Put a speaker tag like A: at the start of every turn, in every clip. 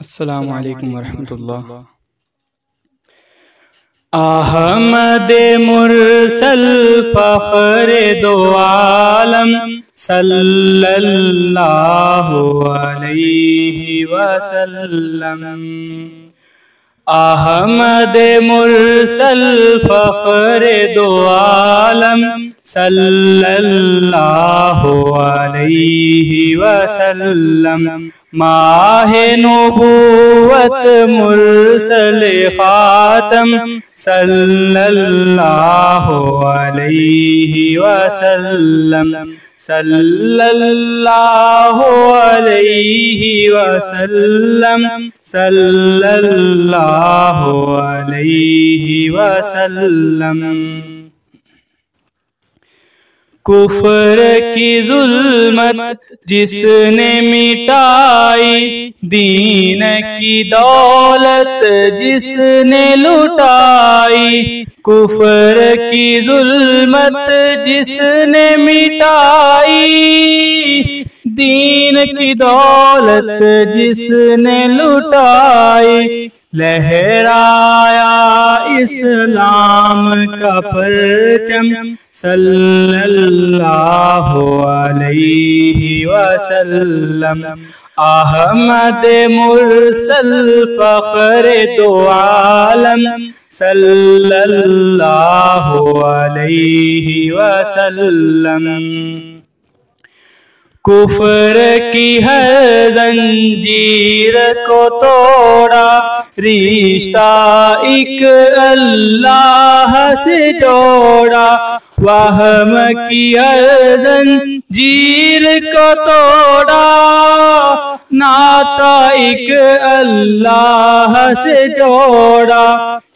A: अस्सलामु अलैकुम वरहमतुल्लाह। अहमद मुरसल फ़ख्र दो आलम सल्लल्लाहु अलैहि वसल्लम। अहमद मुरसल फ़ख्र दो आलम सल्लल्लाहु अलैहि वसल्लम। माहे नबूवत मुरसल ख़ातम सल्लल्लाहु अलैहि वसल्लम। सल्लल्लाहु अलैहि वसल्लम। सल्लल्लाहु अलैहि वसल्लम। कुफ्र की जुल्मत जिसने मिटाई, दीन की दौलत जिसने लुटाई। कुफ्र की जुल्मत जिसने मिटाई, दीन की दौलत जिसने लुटाई। लहराया इस्लाम का परचम सल्लल्लाहु अलैहि वसल्लम। अहमद मुरसल फ़ख्र दो आलम सल्लल्लाहु अलैहि वसल्लम। कुफ्र की हर जंजीर को तोड़ा, रिश्ता एक अल्लाह से जोड़ा। वहम की हर जंजीर को तोड़ा, नाता एक अल्लाह से जोड़ा।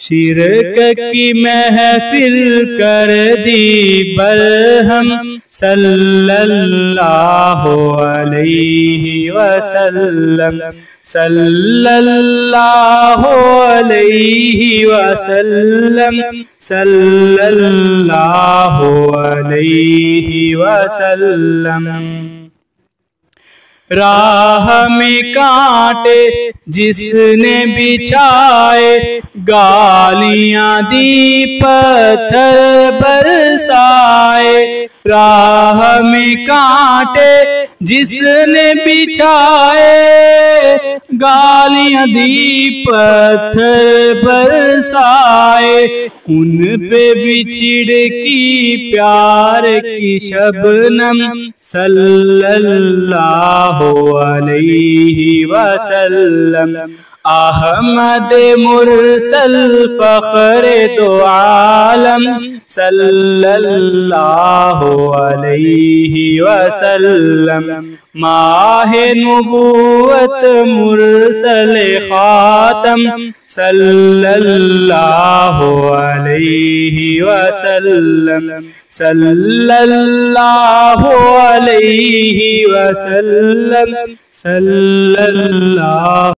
A: शिरक की महफिल कर दी बरहम सल्लल्लाहु अलैहि वसल्लम। सल्लल्लाहु अलैहि वसल्लम। सल्लल्लाहु अलैहि वसल्लम। राह में कांटे जिसने बिछाए, गालियां दी पत्थर बरसाए। राह में कांटे जिसने बिछाए, गालियां दी पत्थर बरसाए। उन पे बिछड़ की प्यार की शबनम सल्लल्लाहु अलैहि वसल्लम। अहमद मुरसल फ़ख्र दो आलम सल्लल्लाहु अलैहि वसल्लम। माहे नबूवत मुरसल ख़ातम सल्लल्लाहु अलैहि वसल्लम। सल्लल्लाहु अलैहि वसल्लम। सल्लल्लाहु